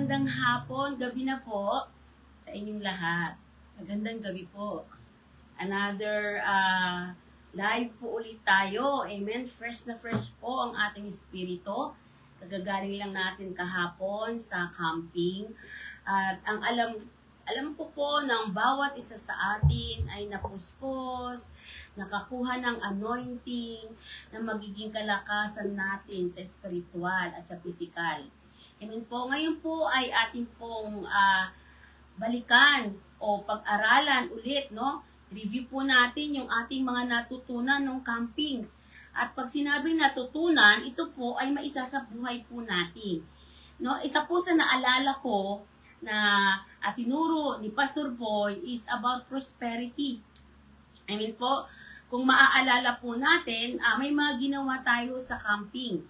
magandang hapon, gabi na po sa inyong lahat. Magandang gabi po. Another live po ulit tayo. Amen. Fresh na fresh po ang ating espiritu. Kagagaling lang natin kahapon sa camping. At ang alam ko po ng bawat isa sa atin ay napuspos, nakakuha ng anointing na magiging kalakasan natin sa spiritual at sa physical. Amen po. Ngayon po ay atin pong balikan o pag-aralan ulit, no? Review po natin yung ating mga natutunan ng camping. At pag sinabing natutunan, ito po ay maisa sa buhay po natin. No? Isa po sa naalala ko na tinuro ni Pastor Boy is about prosperity. I mean po, kung maaalala po natin, may mga ginawa tayo sa camping.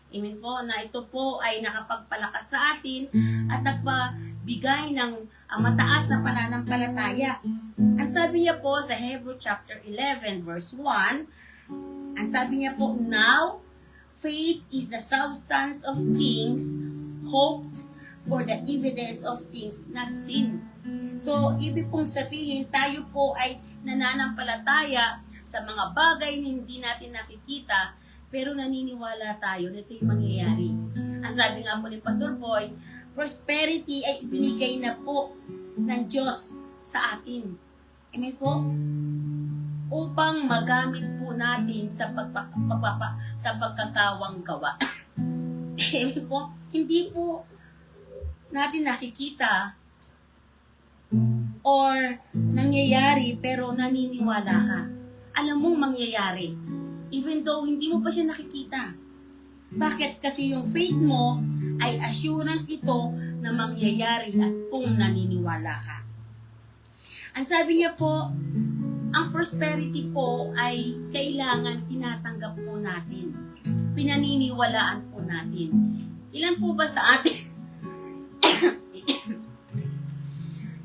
Amen po, na ito po ay nakapagpalakas sa atin at nagpabigay ng mataas na pananampalataya. Ang sabi niya po sa Hebrew chapter 11 verse 1, ang sabi niya po, now, faith is the substance of things hoped for the evidence of things not seen. So, ibig pong sabihin, tayo po ay nananampalataya sa mga bagay na hindi natin nakikita, pero naniniwala tayo na ito yung mangyayari. Ang sabi nga po ni Pastor Boy, prosperity ay ibinigay na po ng Diyos sa atin. Amen po? Upang magamit po natin sa pagkakawang gawa. Amen po? Hindi po natin nakikita or nangyayari pero naniniwala ka. Alam mong mangyayari. Even though hindi mo pa siya nakikita. Bakit? Kasi yung faith mo ay assurance ito na mangyayari at kung naniniwala ka. Ang sabi niya po, ang prosperity po ay kailangan tinatanggap po natin. Pinaniniwalaan po natin. Ilan po ba sa atin?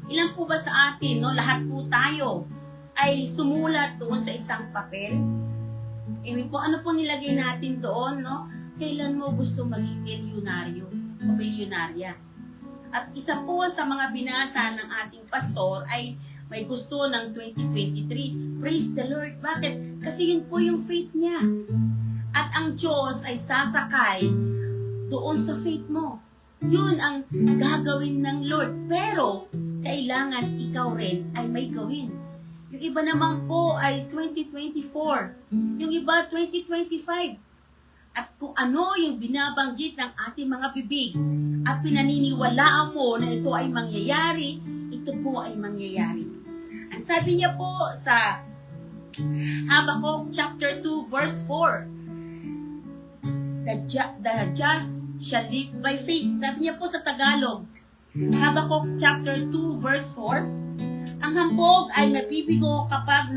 Ilan po ba sa atin, no? Lahat po tayo ay sumulat doon sa isang papel. Po, ano po nilagay natin doon, no? Kailan mo gusto maging milyonaryo o milyonarya? At isa po sa mga binasa ng ating pastor ay may gusto ng 2023. Praise the Lord. Bakit? Kasi yun po yung faith niya. At ang Diyos ay sasakay doon sa faith mo. Yun ang gagawin ng Lord. Pero, kailangan ikaw rin ay may gawin. Yung iba naman po ay 2024. Yung iba 2025. At kung ano yung binabanggit ng ating mga bibig at pinaniniwalaan mo na ito ay mangyayari, ito po ay mangyayari. Ang sabi niya po sa Habakkuk chapter 2 verse 4, the just shall live by faith. Sabi niya po sa Tagalog, Habakkuk chapter 2 verse 4, ang hambog ay nabibigo kapag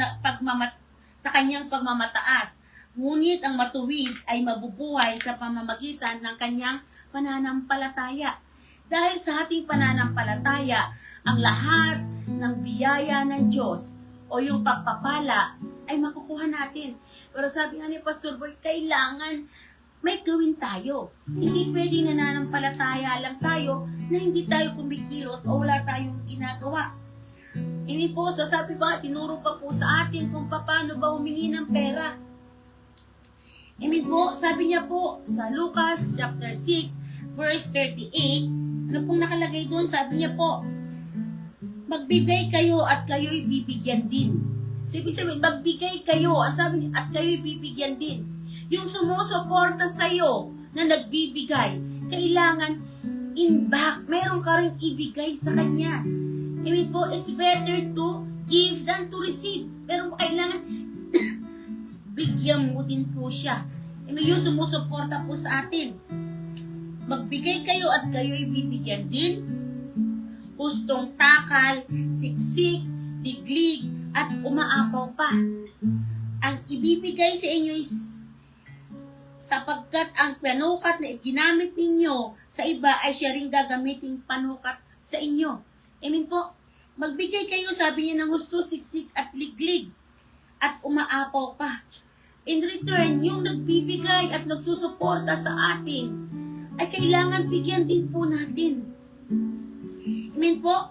sa kanyang pagmamataas. Ngunit ang matuwid ay mabubuhay sa pamamagitan ng kanyang pananampalataya. Dahil sa ating pananampalataya, ang lahat ng biyaya ng Diyos o yung pagpapala ay makukuha natin. Pero sabi nga ni Pastor Boy, kailangan may gawin tayo. Hindi pwedeng nananampalataya lang tayo na hindi tayo kumikilos o wala tayong ginagawa. Hindi po, sasabi pa, tinuro pa po sa atin kung paano ba humingi ng pera. Hindi po, sabi niya po sa Lucas chapter 6 verse 38, ano pong nakalagay doon? Sabi niya po, magbigay kayo at kayo'y bibigyan din. So, ibig sabihin, magbigay kayo at kayo'y bibigyan din. Yung sumusuporta sa'yo na nagbibigay, kailangan in back, meron ka rin ibigay sa kanya. I mean po, it's better to give than to receive. Pero kailangan bigyan mo din po siya. I mean, yung sumusuporta po sa atin. Magbigay kayo at kayo'y bibigyan din. Hustong takal, siksik, diglig, at umaapaw pa. Ang ibibigay sa inyo is sapagkat ang panukat na ginamit ninyo sa iba ay siya rin gagamiting panukat sa inyo. Amen po. Magbigay kayo, sabi niya, ng husto, siksik at liglig at umaapaw pa. In return, yung nagbibigay at nagsusuporta sa atin ay kailangan bigyan din po natin. Amen po?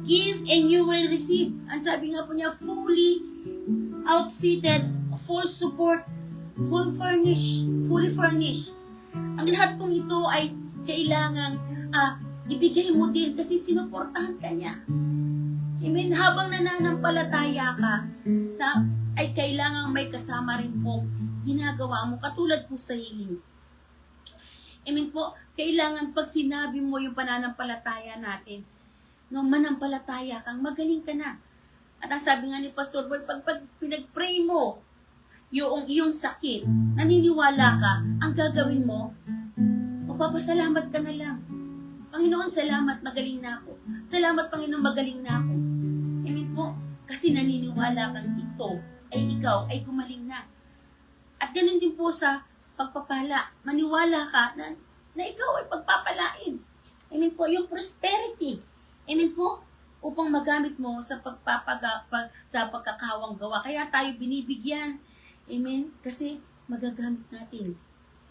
Give and you will receive. Ang sabi nga po niya, fully outfitted, full support, fully furnished. Ang lahat pong ito ay kailangan ibigay mo din kasi sinuportahan ka niya. Amen. Habang nananampalataya ka, ay kailangan may kasama rin pong ginagawa mo, katulad po sa healing. Amen po, kailangan pag sinabi mo yung pananampalataya natin, no, manampalataya kang, magaling ka na. At ang sabi nga ni Pastor Boy, pag pinag-pray mo yung iyong sakit, naniniwala ka, ang gagawin mo, magpapasalamat ka na lang. Panginoon, salamat, magaling na ako. Salamat, Panginoon, magaling na ako. Amen po, kasi naniniwala kang ito, ay ikaw, ay gumaling na. At ganun din po sa pagpapala. Maniwala ka na ikaw ay pagpapalain. Amen po, yung prosperity. Amen po, upang magamit mo sa sa pagkakawang gawa. Kaya tayo binibigyan. Amen? Kasi magagamit natin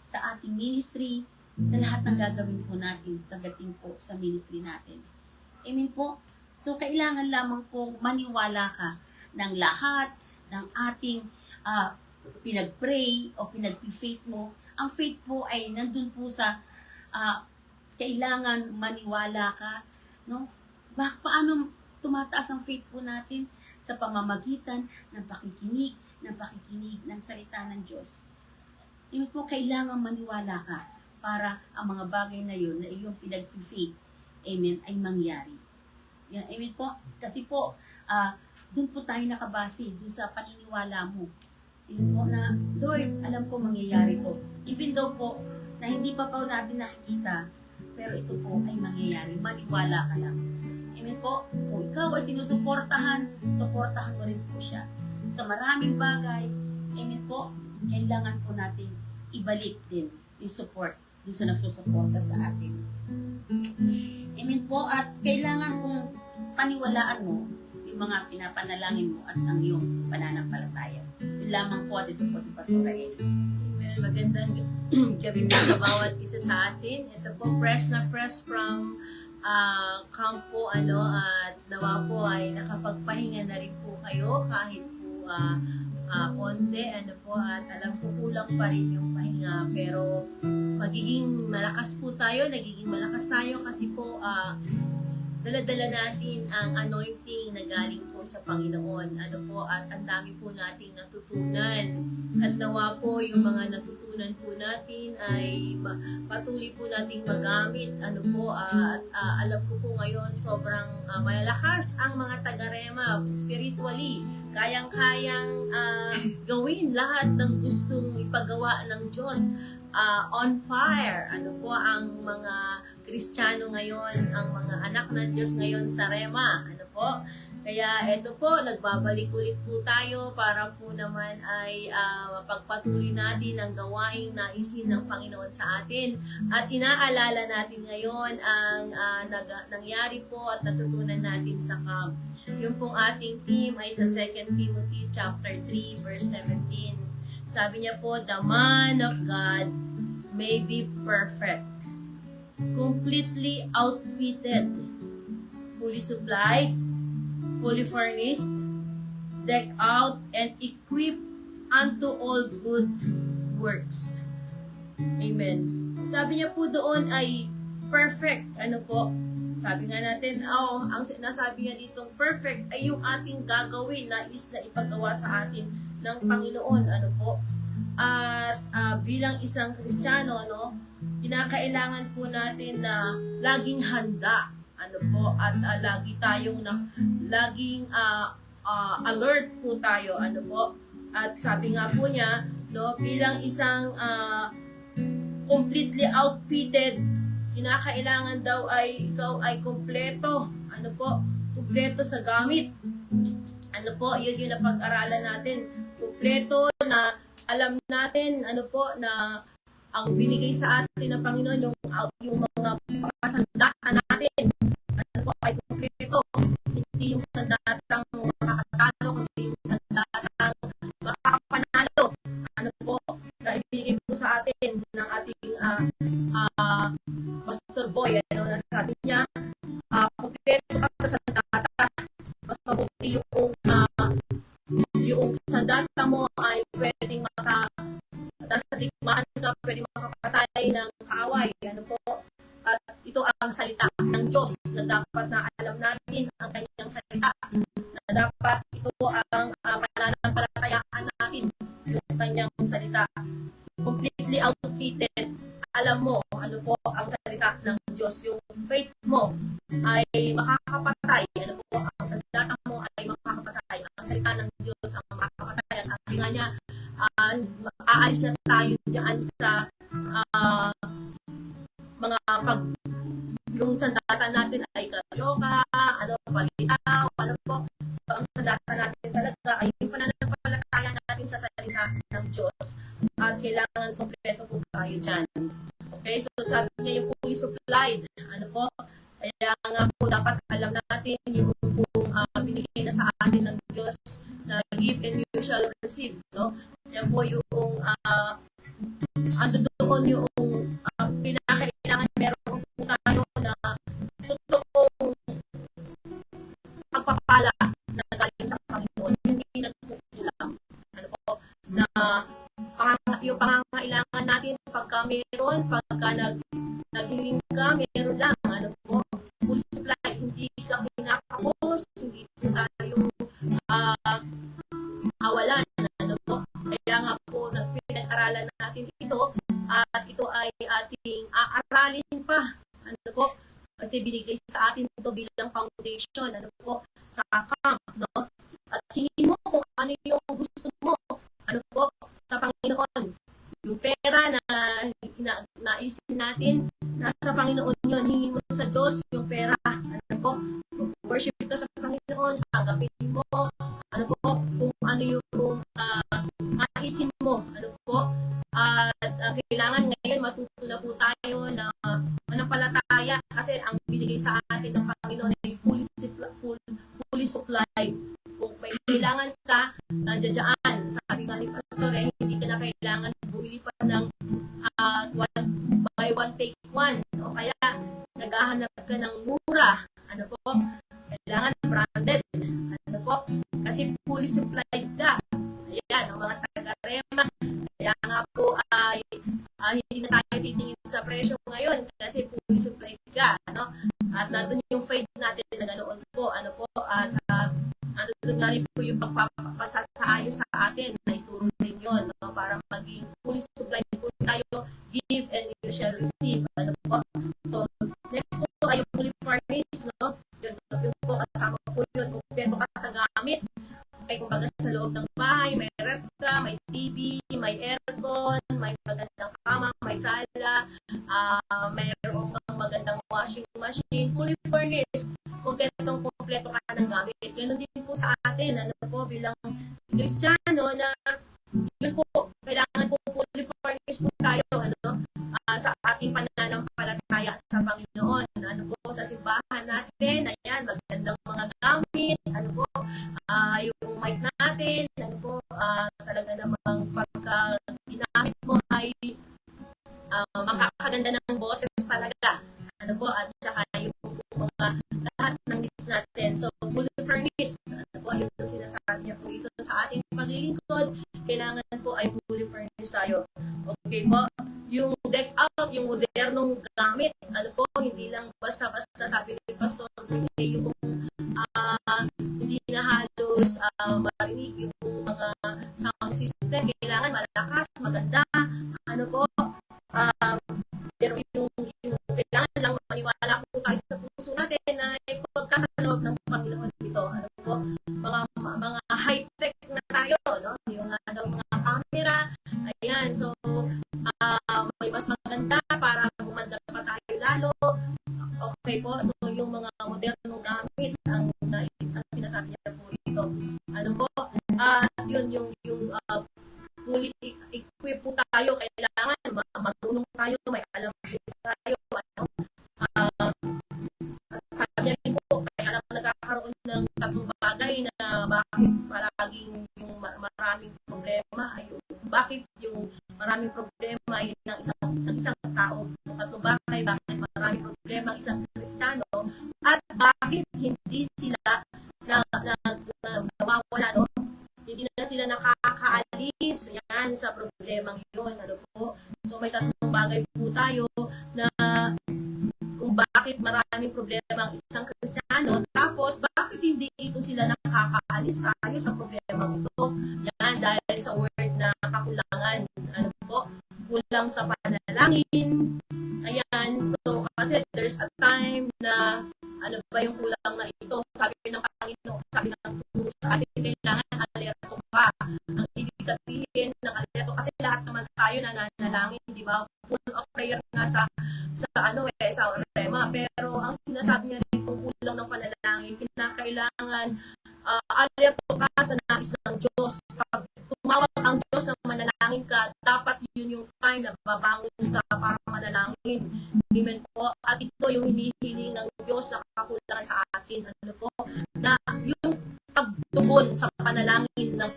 sa ating ministry, sa lahat ng gagawin po natin pagdating po sa ministry natin. Amen po? So, kailangan lamang pong maniwala ka ng lahat ng ating pinag-pray o pinag-faith mo. Ang faith po ay nandun po sa kailangan maniwala ka. No? Paano tumataas ang faith po natin? Sa pamamagitan ng pakikinig ng salita ng Diyos. Amen po, kailangan maniwala ka para ang mga bagay na yun na iyong pinag-faith, amen, ay mangyari. Yan, amen po. Kasi po, dun po tayo nakabase, dun sa paniniwala mo. Amen po na, Lord, alam ko mangyayari to. Even though po, na hindi pa po natin nakikita, pero ito po ay mangyayari. Maniwala ka lang. Amen po. Kung ikaw ay sinusuportahan, suportahan mo rin po siya. Sa maraming bagay, amen po, kailangan po natin ibalik din yung support dun sa nagsusuporta sa atin. Amen po, at kailangan kong paniwalaan mo yung mga pinapanalangin mo at ang iyong pananampalataya. Yun lamang po, dito po si Pastor Rael. Amen. Magandang gabi po sa bawat isa sa atin. Ito po, fresh na fresh from campo, at nawa po ay nakapagpahinga na rin po kayo kahit po konti, at alam ko kulang pa rin yung pahinga, pero nagiging malakas tayo kasi po dala-dala natin ang anointing na galing po sa Panginoon. At ang dami po nating natutunan. At nawa po yung mga natutunan po natin ay patuloy po nating magamit. At alam ko po ngayon sobrang malalakas ang mga taga-Rema spiritually. Kayang-kayang gawin lahat ng gustong ipagawa ng Diyos. On fire. Ang mga Kristiyano ngayon, ang mga anak ng Diyos ngayon sa Rema. Kaya ito po, nagbabalik ulit po tayo para po naman ay mapagpatuloy natin ang gawaing naisin ng Panginoon sa atin. At inaalala natin ngayon ang nangyari po at natutunan natin sa camp. Yung pong ating team ay sa 2 Timothy chapter 3 verse 17. Sabi niya po, the man of God may be perfect, completely outfitted, fully supplied, fully furnished, decked out, and equipped unto all good works. Amen. Sabi niya po doon ay perfect. Sabi nga natin, ang sinasabi niya ditong perfect ay yung ating gagawin na ipagawa sa atin ng Panginoon. At bilang isang Kristiyano, kinakailangan po natin na laging handa. At lagi tayong laging alert po tayo. At sabi nga po niya, bilang isang completely outfitted, kinakailangan daw ay ikaw ay kompleto. Kompleto sa gamit. Yun yung napag-aralan natin. Kompleto na alam natin, na ang binigay sa atin ng Panginoon, yung mga pasandatan natin, ay kompleto. Hindi yung sandatang makakatalo, kundi yung sandatang makapanalo. Na ibigay po sa atin ng ating Pastor Boy, na yung sa data mo ay pwedeng nasa digmaan ka, pwedeng makapatay ng kaaway. Ano po? At ito ang salita ng Diyos na dapat na alam natin ang kanyang salita. Na dapat ito ang pananampalatayaan natin, yung kanyang salita. Completely outfitted. Alam mo, ano po ang salita ng Diyos. Yung faith mo ay makakapatay. Ano po, ang salita mo ay makakapatay. Ang salita ng Diyos ang makakapatay. At sabi nga niya, aalis na tayo dyan sa mga yung sandata natin ay kaloka, palitaw, ano po. So, ang sandata natin talaga ay yung pananampalataya natin sa salita ng Diyos. At kailangan kompleto po tayo dyan. Okay, so sabi niya yung fully supplied. Ano po? Kaya nga po dapat alam natin yung binigay na sa atin ng Diyos na give and you shall receive. No? Yan po yung ano doon yung pinakailangan meron po tayo na totoong pagpapala na galing sa Panginoon. Hindi nagkukulang. Ano po? Na yung pangangailangan natin pagka naghiling ka, meron lang. Ano po? Full supply. Hindi ka pinakapos. Hindi po tayo kawalan. Ano po? Kaya nga po, pinag-aralan natin ito at ito ay ating aaralin pa. Ano po? Kasi binigay sa atin ito bilang foundation. Ano po? Sa camp, no? At hingin mo kung ano yung gusto mo. Ano po? Sa Panginoon. Yung pera na naisin natin, nasa Panginoon yun. Hingin mo sa Diyos yung pera. Ano po? Worship ka sa Panginoon. Agapin mo. Ano po? Kung ano yung naisin mo. Ano po? At kailangan ngayon matuto na po tayo na manampalataya kasi ang binigay sa atin ng Panginoon ay fully supplied. Kung may kailangan ka, nandiyan dyan. Sabi nga ni Pastor, hindi ka na kailangan bumili pa ng buy one take one. O kaya naghahanap ka ng mura. Ano po? Kailangan branded. Ano po? Kasi fully supplied ka. Ayan, ang mga taga-rema. Kaya nga po ay hindi na tayo titingin sa presyo ngayon kasi fully supplied ka. Ano? At nandun yung faith natin na ganoon po. Ano po? At nandun nga rin po yung pagpapasasaayos sa atin na ituro din yun. No? Para maging fully supplied po tayo. Give and you shall receive. Ano po? So, next po ay fully furnished. No? Yun po kasama po yun. Kung ka sa gamit. Okay, kumbaga sa loob ng bahay, may ref ka, may TV, may aircon, may magandang kama, may sala, mayroong magandang washing machine, fully furnished, kompleto ka ng gamit. Ganun din po sa atin, ano po, bilang Kristiyano na yun po, kailangan po fully furnished po tayo, sa ating pananampalataya sa Panginoon. Ano po, sa simbahan natin, ayan, magandang mga gamit, ano po, yung mic natin, ano po, talaga namang pagka ginamit mo ay makakaganda ng boses talaga. Ano po, at saka yung mga lahat ng needs natin. So, fully furnished. Ano po, yung sinasabi niya po ito sa ating paglilingkod, kailangan po ay fully furnished tayo. Okay po, yung deck out, yung modernong gamit, ano po, hindi lang basta-basta sabi ni Pastor, hindi yung hindi na halos marinig yung mga sound system, kailangan malakas, maganda, ano po, pero yung kailangan lang maniwala po tayo sa puso natin na pagkakaloob ng Panginoon dito, ano po, mga high-tech na tayo, no? Yung mga camera, ayan, so may mas maganda para gumanda pa tayo lalo. Okay po, so yung mga modernong gamit ang sinasabi niya po dito. Ano po? Yun yung fully equip po tayo, kailangan marunong tayo, may alam tayo. Sabi niya rin po, kaya alam nagkakaroon ng tatlong bagay na bakit palaging yung maraming problema ay bakit yung maraming problema ay ng isang tao. Yung tatlong bagay, bakit maraming problema ang isang Kristiyano at bakit hindi sila sila nakakaalis yan sa problemang yun. Ano po? So may tatlong bagay po tayo na kung bakit maraming problema ang isang Kristiyano, tapos bakit hindi ito sila nakakaalis tayo sa problema ito. Yan, dahil sa word na kakulangan. Ano po? Kulang sa panalangin. Ayan, so kasi there's a time na ano ba yung kulang na ito? Sabi ng Panginoon, sabi ng turo sa atin, kailangan alerto ka. Ang ibig sabihin ng alerto, kasi lahat naman tayo nananalangin, di ba? Full of prayer nga sa rema. Pero ang sinasabi niya rin kung kulang ng panalangin, kinakailangan alerto ka sa nais ng Diyos. Pag tumawag ang Diyos na manalangin ka, dapat yun yung time na babangon ka para manalangin. Amen po. At ito yung hinihiling ng Diyos na kakulangan sa atin. Ano po? Na yung pagtugon sa panalangin ng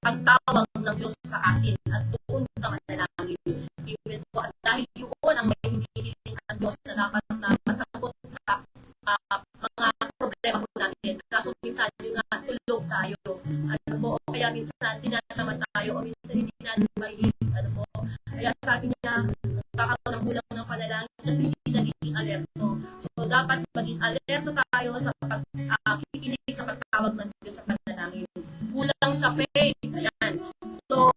pagtawag ng Diyos sa atin at doon ka manalangin. Amen po. At dahil yun ang may hinihiling ang Diyos na dapat na masagot sa mga problema po natin. Kaso minsan yung tulog tayo. Ano po? Kaya minsan tinatamad tayo o minsan hindi natin marinig. Ano po? Kaya sabi niya, kakaroon ng kulang ng panalangin kasi hindi nagiging alerto. So, dapat maging alerto tayo sa pagkikinig sa pagtawag ng Diyos sa panalangin. Kulang sa faith. Ayan. So,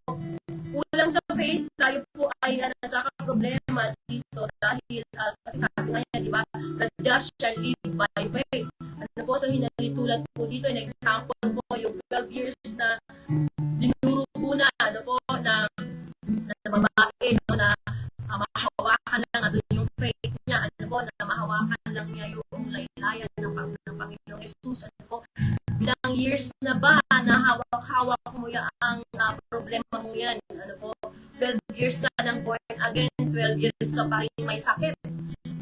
kulang sa faith, tayo po ay nagkakaproblema dito dahil kasi sabi nga yan, di ba? The just shall live by faith. Ano po, so hinalitulad po dito, an example po, yung 12 years na dinurugo na, ano po, na babae, no, na mahawakan lang doon yung faith niya, ano po, na mahawakan lang niya yung laylayan ng Panginoong Jesus, ano po, bilang years na ba na hawak-hawak mo yan ang problema mo yan, ano po, 12 years ka nang born again, 12 years ka pa rin may sakit,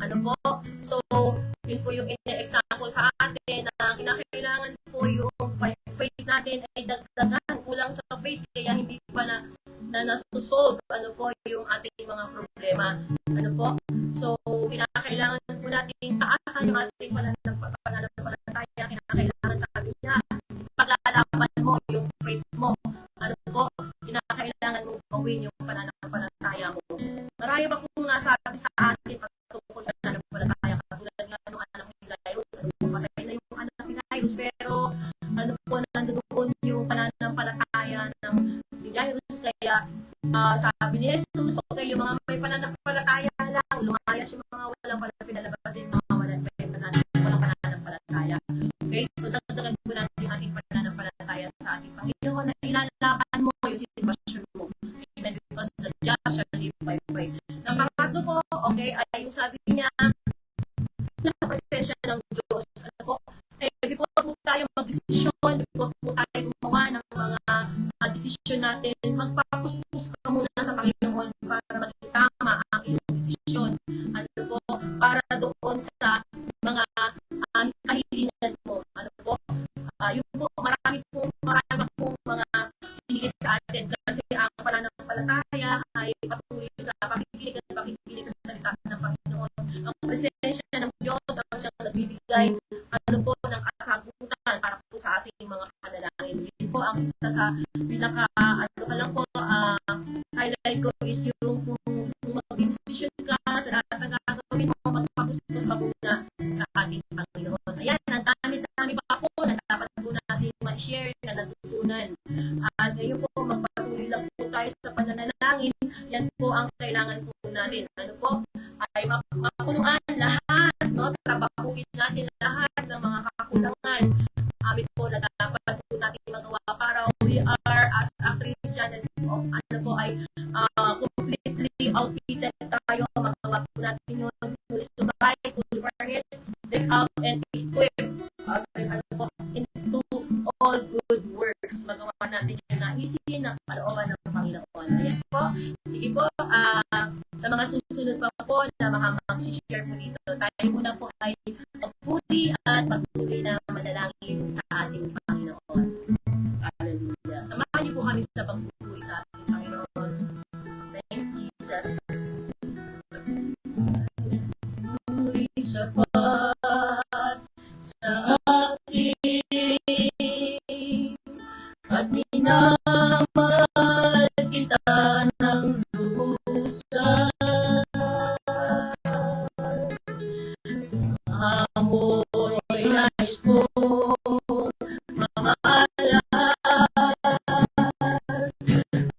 ano po, so, yun po yung ine-example sa atin na kinakailangan po yung faith natin ay dagdagan, kulang sa faith, kaya hindi pa na nasusolve, ano po, yung ating mga problema. Ano po? So, kinakailangan po natin taasan yung ating pananampalataya. Kinakailangan, sabi niya, paglalaban mo yung faith mo. Ano po? Kinakailangan mong gawin yung pananampalataya mo. Marami ba kung nasabi sa atin patungkol sa pananampalataya? Katulad nga ng anak ni Jairus. Ano po, patay na yung anak ni Jairus. Pero, ano po, nandoon yung pananampalataya ng Jairus, kaya sabi ni Jesus, okay, yung mga may pananampalataya lang, lumayas yung mga walang pinalabas, yung mga walang pananampalataya. Okay, so dagdagan po natin yung ating pananampalataya sa ating Panginoon na ilalaban mo yung sitwasyon mo. Amen, because the just shall live by faith. Ang pangatlo po, okay, ay yung sabi niya, nasa presensya ng Diyos. Ano po? Before po tayo mag-desisyon, before po tayo gumawa ng mga desisyon natin, magpapuspos ka muna sa Panginoon para maging tama ang iyong desisyon. Ano po? Para doon sa mga kahilingan mo. Ano po? Yung po, marami pong mga hiligis sa atin kasi ang pananampalataya ay patuloy sa pakikinig sa salita ng Panginoon. Ang presensya ng Diyos ang siyang nagbibigay ano po ng kasagutan para po sa ating mga panalangin. Yun po ang isa sa pinaka highlight ko is yung kung mag-decision ka sa lahat ng gagawin mo, magpapuspos ka muna sa ating Panginoon. Ayan, ang dami-dami ba po na dapat po natin ma-share na natutunan. At ngayon po, magpatuloy lang po tayo sa pananalangin. Yan po ang kailangan po natin. Ano po? Ay mapunuan lahat, no? Trabahuin natin lahat ng mga kakulangan. Amin po na dapat po natin magawa para we are as a Christian and ano po ay completely outfitted tayo. Magawa po natin yun. Fully supplied, fully furnished, deck out, and equipped. Ano po, into all good works. Magawa natin yung naisin na kalooban ng Panginoon. Ayan po. Sige po, sa mga susunod pa po na mag-share po dito, tayo muna po ay magpuri at pagpuri na manalangin sa ating Panginoon. Hallelujah. Samahan niyo po kami sa pagpuri sa ating Panginoon. Thank you, Jesus. Puri sapat sa aking at minamahal kita ng lubusan. Amoy nais ko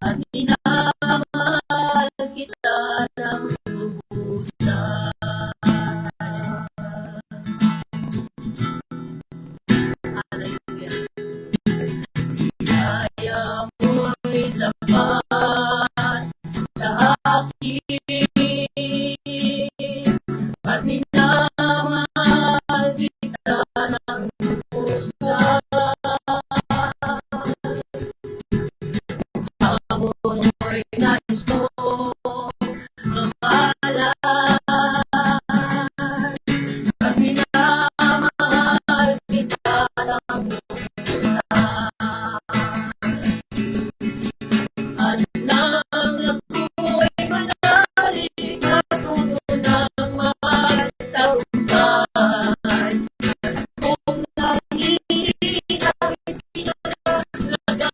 at minamahal kita ng lubusan. Hallelujah. Kaya mo'y sapat sa akin at minamahal kita ng lubusan. Amoy nais ko at minamahal kita ng lubusan. At nang ako'y manalig at puno ng magtagumpay, kung nakikita ay pinaglagaan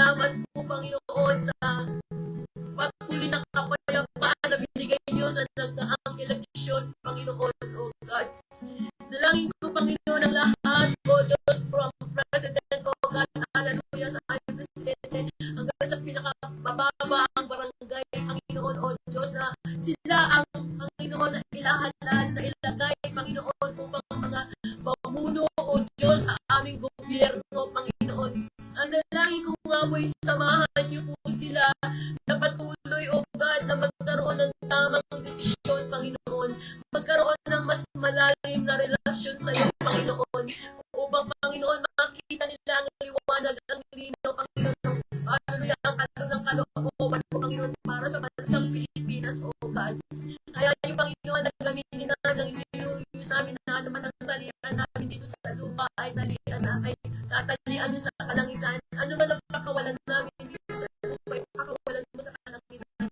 salamat po, Panginoon, sa patuloy na kapayapaan na binigay niyo sa nagdaang eleksyon, Panginoon, O God. Dalangin ko, Panginoon, ang lahat, O Diyos, from President, O God, hallelujah, sa aming Presidente, hanggang sa pinakabababa ang barangay, Panginoon, O Diyos, na sila ang Panginoon na ilahalal, na ilagay, Panginoon, upang mga pamuno, O Diyos, sa aming gobyerno, Panginoon. Ang dalangin ko nga po'y samahan niyo po sila na patuloy, O God, na magkaroon ng tamang desisyon, Panginoon. Magkaroon ng mas malalim na relasyon sa iyo, Panginoon. Upang, Panginoon, makita nila ang liwanag, ang linaw, Panginoon. Hallelujah, ang kaloob ng kalooban po, Panginoon, para sa bansang Pilipinas, O God. Kaya yung Panginoon, na gamitin namin ang iniluyo sa amin na naman ang talian namin dito sa lupa ay talian na ay tatalian mo sa kalangitan. Ano man ang pakawalan namin dito sa lupa ay pakawalan mo sa kalangitan.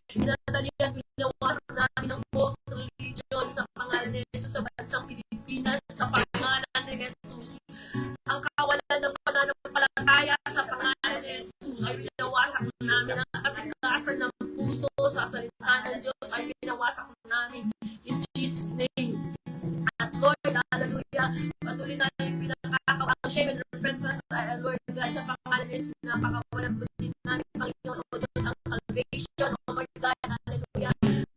Tinatalian, pinawasak namin ang false religion sa pangalan ni Jesus sa bansang Pilipinas, sa pangalan ni Jesus. Ang kawalan ng pananampalataya sa pangalan ni Jesus ay pinawasak namin. Ang katigasan ng puso sa salita ng Diyos ay pinawasak namin in Jesus' name. At Lord, hallelujah, patuloy na yung pinakakawang shame and repentance, Lord God, sa pangalan ni Jesus, napakawalang butin namin, Panginoon, O Diyos, ang salvation, O Lord God, hallelujah.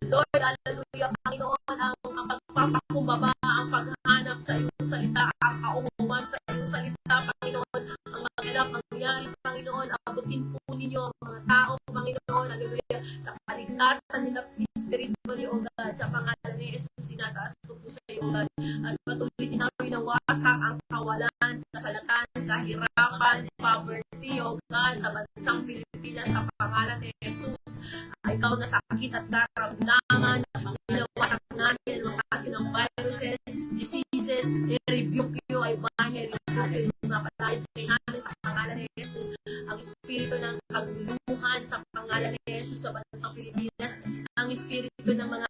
Lord, hallelujah, Panginoon, ang pagpapakumbaba, ang paghanap sa iyong salita, ang kauhuman sa iyong salita, Panginoon, ang magandang pangyayari, Panginoon, abutin po ninyo ang mga tao, Panginoon, hallelujah, sa kaligtasan nila spiritually, O God, sa pangalan ni Jesus, tinataas ko po sa iyo, O God, at patuloy din namin nawasak ang kawalan, kasalatan, kahirapan, poverty, O God, sa bansang Pilipinas, sa pangalan ni Jesus. Ikaw na sakit at karamdaman, pinawasak namin ang mga kasi ng viruses, diseases, i-rebuke you, ay bahay, i-rebuke you, mapatay sa namin sa pangalan ni Jesus. Ang espiritu ng kaguluhan sa pangalan ni Jesus sa bansang Pilipinas, ang espiritu ng mga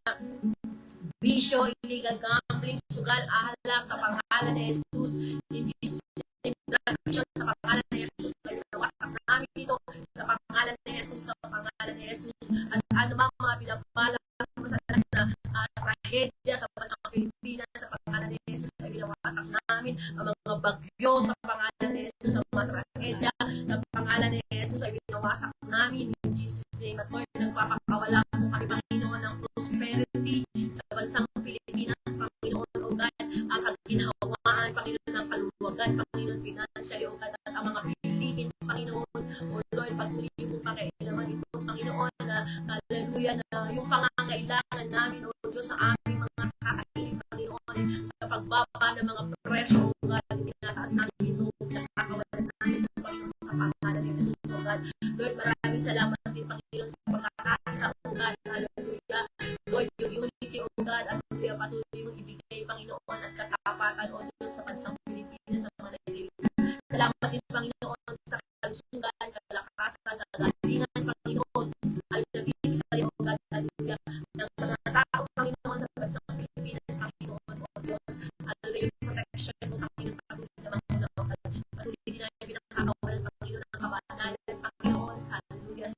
bisyo, illegal gambling, sugal, ahalak sa pangalan ni Jesus, in Jesus' name, sa pangalan ni Jesus, ay nawasak namin dito sa pangalan ni Jesus, sa pangalan ni Jesus, at anumang mga pinapala masalas na trahedya sa bansang Pilipinas, sa pangalan ni Jesus, ay binawasak namin ang mga bagyo sa pangalan ni Jesus, sa mga trahedya sa pangalan ni Jesus, ay binawasak namin in Jesus' name. At Lord, nagpapakawala po kami, Panginoon, ng prosperity sa bansang Pilipinas, Panginoon, O God, ang kaginhawaan, Panginoon, ng kaluwagan, Panginoon, financially, O God, at ang mga pilihin, Panginoon, O Lord, patuloy mo pakailaman ito, Panginoon, na hallelujah, na yung pangangailangan namin, O Diyos, sa aming mga kakainin, Panginoon, sa pagbaba ng mga presyo, O God, tinataas namin ito, nakakawalan namin, Panginoon, sa pangalan ni Jesus, O God. Lord, maraming salamat din, Panginoon, sa pagkakaisa, O God, hallelujah. Lord, yung unity, O God, hallelujah, patuloy mong ibigay, Panginoon, at katapatan, O Diyos, sa bansang Pilipinas, sa mga nalilimutan. Salamat din, Panginoon, sa kalusugan, kalakasan, kagalingan, Panginoon, hallelujah, physically, O God, hallelujah, ng mga tao, Panginoon, sa bansang Pilipinas, Panginoon, O Diyos, hallelujah, yung protection mo, Panginoon, patuloy naman mo na, O God, patuloy din na yung pinakakawalan, Panginoon, ng kabanalan, Panginoon, hallelujah,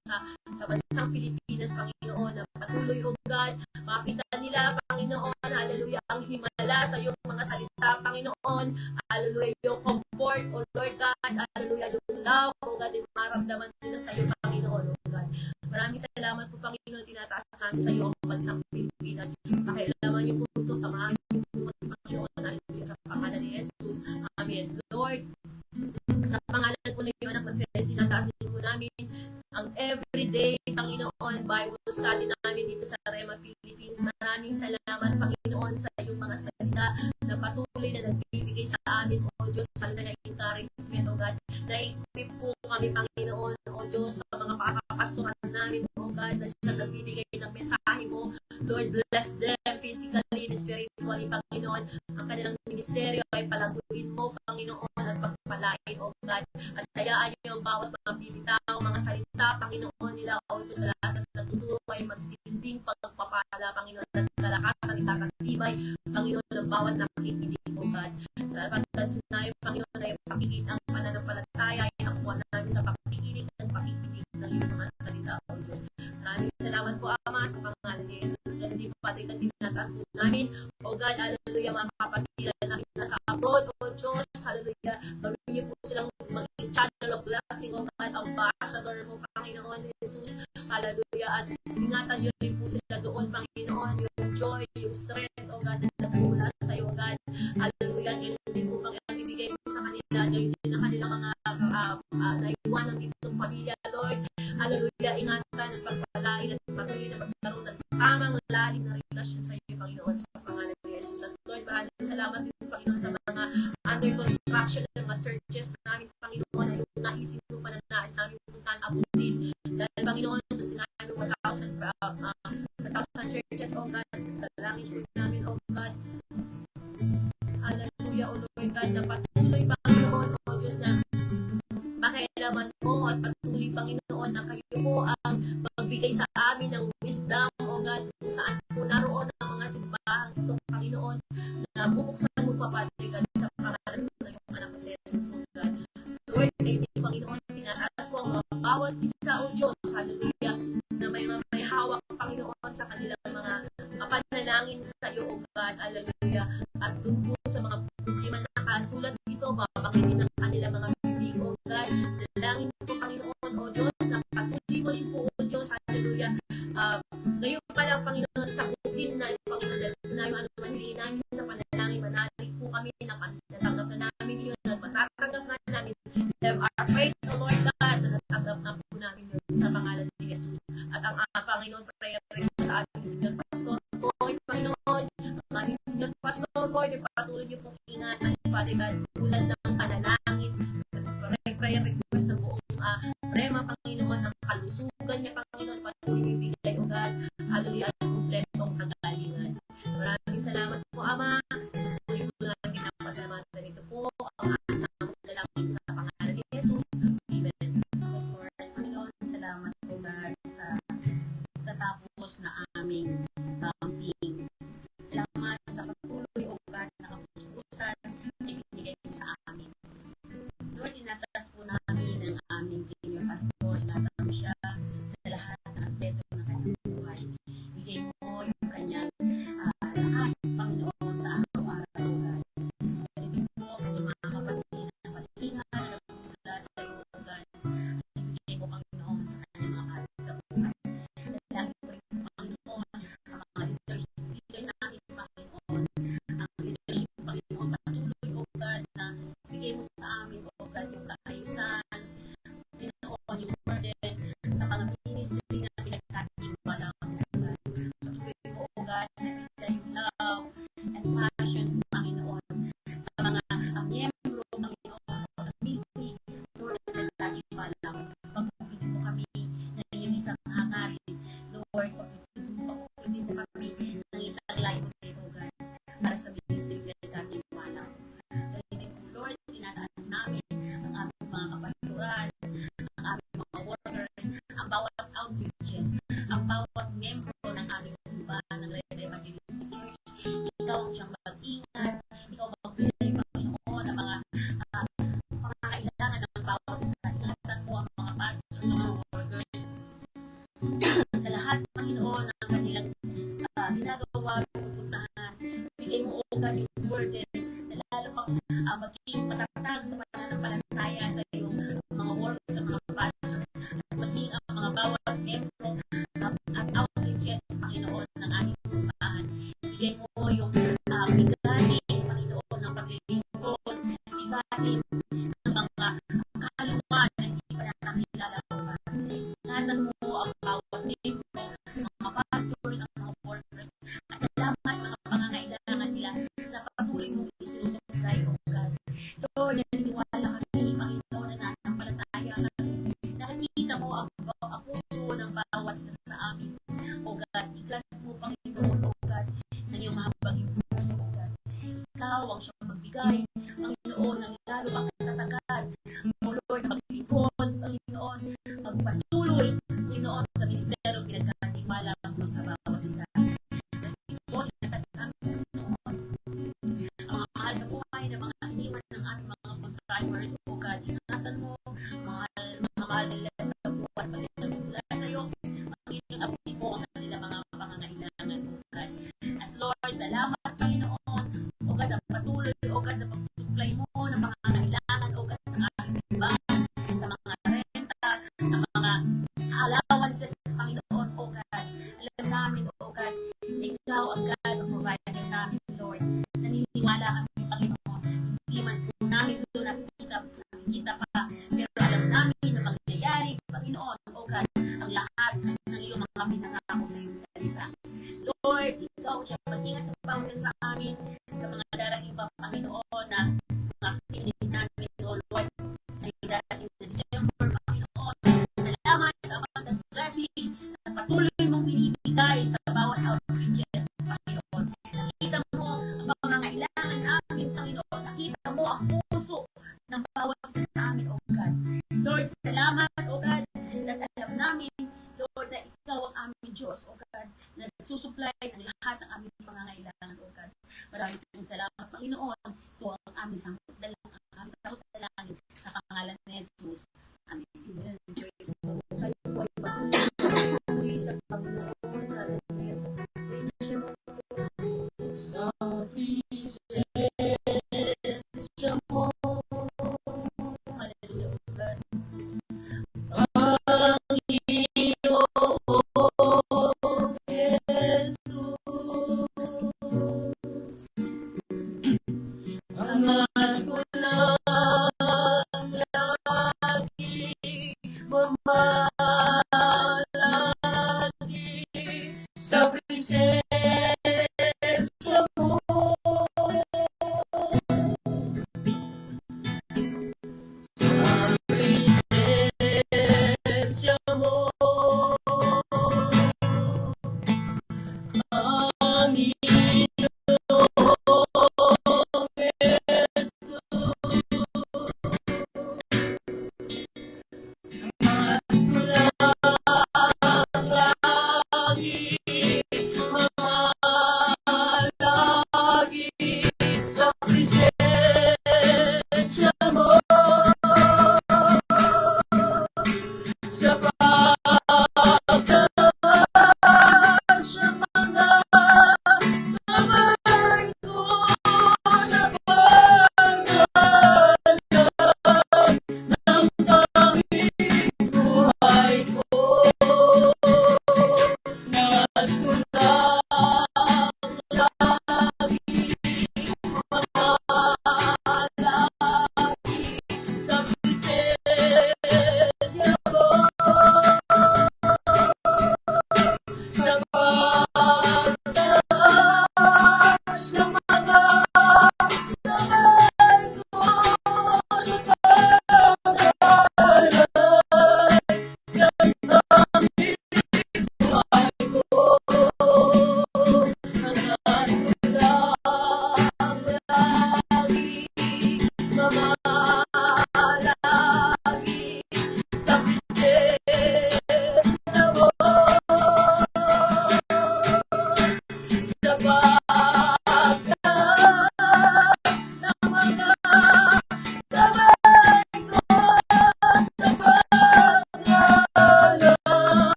sa bansang Pilipinas, Panginoon, na patuloy, O God, makita nila, Panginoon, hallelujah, ang himala sa iyong mga salita, Panginoon, hallelujah, yung comfort, O Lord God, hallelujah, yung love, O God, yung maramdaman nila sa iyo, Panginoon, O God. Maraming salamat po, Panginoon, tinataas namin sa iyo ang bansang Pilipinas. Pakialaman niyo po ito, samahan niyo po, Panginoon, hallelujah, sa pangalan ni Jesus. Amen. Lord, sa pangalan po ng iyong anak na si Jesus, tinataas din po namin ang everyday, Panginoon, Bible study namin dito sa Rema Philippines. Maraming salamat, Panginoon, sa iyong mga salita na patuloy na nagbibigay sa amin, O Diyos, sa na encouragement, O God. Na-equip po kami, Panginoon, O Diyos, sa mga papapastoran namin, O God, na siya nagbibigay ng mensahe mo. Lord, bless them physically and spiritually, Panginoon. Ang kanilang ministeryo ay palaguin mo, Panginoon, at pagpalain, O God. At hayaan niyo ang bawat mga bibitaw, mga salita, Panginoon nila, O Diyos, sa lahat ng natuturo ay magsilbing pagpapala, Panginoon, at kalakasan, itatagtibay, Panginoon, ang bawat nakikinig, O God. Sa pagkakas na Panginoon, ay pakikinig ang pananampalataya, ay nakuha namin sa pakikinig Ama, sa pangalan ni Jesus. Ganun din, Father God, tinataas po namin. O God, hallelujah, mga kapatiran namin nasa abroad, O Diyos, hallelujah. Gawin niyo po silang maging channel of blessing, O God, ambassador mo, Panginoon Jesus. Hallelujah. At ingatan niyo rin po sila doon, Panginoon, yung joy, yung strength, O God, na nagmula sa iyo, O God. Hallelujah. Ngayon din po, Panginoon, bibigay mo sa kanila. Ngayon din ang kanilang mga naiwanan ditong pamilya, Lord. Hallelujah. Ingatan at pagpalain at patuloy na magkaroon ng tamang lalim na relasyon sa iyo, Panginoon, sa pangalan ni Jesus. At Lord, maraming salamat din, Panginoon, sa mga under construction ng mga churches namin, Panginoon, na yung naisin mo pa na nais namin puntahan abutin. Dahil, Panginoon, sa sinabi mo 1,000 churches, O God, dalangin church namin, O God. Hallelujah, O Lord God, na patuloy, Panginoon, O Diyos, na makialaman mo at patuloy, Panginoon, na kayo po ang magbigay sa amin ng wisdom, O God, kung saan po naroon ang mga simbahan itong Panginoon, na bubuksan mo pa, Padre God, sa pangalan mo na yung anak sa Jesus, O God. Lord, kayo din, Panginoon, tinataas mo ang mga bawat isa, O Diyos, hallelujah, na may hawak, Panginoon, sa kanilang mga panalangin sa iyo, O God, hallelujah, at doon po sa mga problema na nakasulat dito, babakitin ang kanilang mga bibig, O God, dalangin po, Panginoon, O Diyos, na patuloy mo rin po, O Diyos, hallelujah, ngayon pa lang, Panginoon, sagutin na, Panginoon, dahil sinabi ano man hilihin namin sa panalangin, manalig po kami na natanggap na namin yun, at matatanggap na namin, have our faith, O Lord God, na natanggap na po namin yun sa pangalan ni Jesus. At ang Panginoon, prayer rin sa aming Senior Pastor Boy, Panginoon, ang aming Senior Pastor Boy, patuloy niyo pong ingatan, Father God, tulad ng panalangin, prayer request ng buong prema, Panginoon, ang kalusugan niya, Panginoon, patuloy niyo ibigay, O God, hallelujah, at kumpletong kagalingan. Maraming salamat po, Ama. Patuloy po namin pinapasalamatan ito po, ang ating samang dalangin sa pangalan ni Jesus. Amen. Yes, Lord. Panginoon, salamat po, God, sa tatapos na aming camping. Salamat sa patuloy, O God, na kapupusan na ibinigay mo sa amin. Lord, tinataas po namin ang aming senior pastor. Tinataas mo siya sa lahat ng aspeto ng kanyang buhay. Bigay mo yung kanyang lakas, Panginoon, sa araw-araw, O God. Bigay mo yung mga kapatid na paghinga na nagpusula sa iyo, O God. Bigay mo, Panginoon, sa kanyang mga kapatid sa buhay. Dalangin ko rin, Panginoon, sa mga leader namin, Panginoon. Ang leadership, Panginoon, patuloy, O God, na bigay mo sa amin, O God, yung kaayusan, Panginoon, yung burden sa mga ministry na pinagkatiwala, O God. Patuloy po, O God, na bigay yung love and passions, Panginoon, sa mga miyembro, Panginoon, sa ministry, Lord, na pinagkatiwala. Pagpapili mo kami ng iyong isang hangarin, Lord, pagpapili mo kami ng isang life, O God, para sa ministry na pinagkatiwala. Ganyan po, Lord, tinataas namin ang aming mga kapastoran, ang aming mga workers, ang bawat outreaches, ang bawat membro ng aming simbahan ng Red Evangelistic Church. Ikaw ang siyang mag-ingat, ikaw mag-filay, Panginoon, ang mga kailangan ng bawat isa. Ingatan mo ang mga pastors, ang mga workers, sa lahat, Panginoon, ng kanilang ginagawa, pupuntahan. Bigay mo, O God, yung burden na lalo pang maging matatag sa pananampalataya sa iyong mga workers, sa mga pastors, at maging ang mga bawat membro at outreaches, Panginoon, ng aming simbahan. Bigay mo yung bigatin, Panginoon, ng paglilingkod, bigatin ng mga kahaluan na hindi pa nakakilala, O God. Ingatan mo ang bawat membro, mga pastors, ang mga workers, at salamat sa mga pangangailangan nila na patuloy mong isinusupply, O God. Lord, naniniwala kami, Panginoon, na nanampalataya kami. Nakikita mo ang puso ng bawat isa sa amin, O God. Ikat mo, Panginoon, O God, ng iyong mahabaging puso, O God. Ikaw ang siyang magbigay, Panginoon, ng lalo ang katatagan. O Lord, na maglingkod, Panginoon, susupply ang lahat ng aming pangangailangan, O God. Maraming pong salamat, Panginoon. Ito ang aming sangkot na lang, ang aming sangkot na lang sa pangalan ni Jesus. Amen. Praise the Lord. Kayo po ay patuloy sa Panginoon. Hallelujah. Sa presensya mo. Sa presensya mo. Hallelujah. Angat ko lang lagi, mamalagi sa presensya mo. Sa presensya mo. Ang iyong Jesus.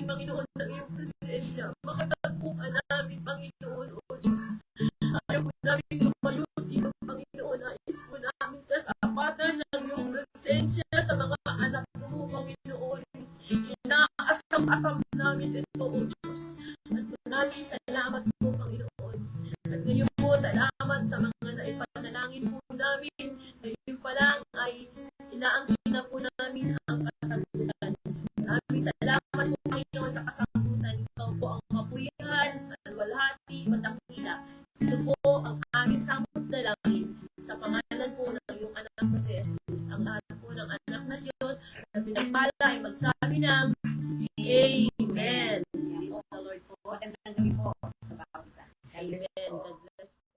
Panginoon, ng iyong presensya. Makatagpo ka namin, Panginoon, O Diyos. Ayaw po namin lumaluti, Panginoon. Nais po namin kasapatan ng iyong presensya sa mga anak mo, Panginoon. Inaasam-asam namin ito, O Diyos. At maraming salamat po, Panginoon. At ngayon po, salamat sa mga naipanalangin po namin. Ngayon pa lang ay inaangkin na po namin ang kasagutan. Maraming salamat po, Panginoon, sa kasagutan. Ikaw po ang kapuyahan, malwalhati, madakila. Ito po ang aming samot na langin sa pangalan po ng iyong anak na si Jesus. Ang lahat po ng anak na Diyos na pinagpala ay magsabi ng Amen. Praise the Lord po. Magandang gabi po sa bawat isa. Amen. God bless.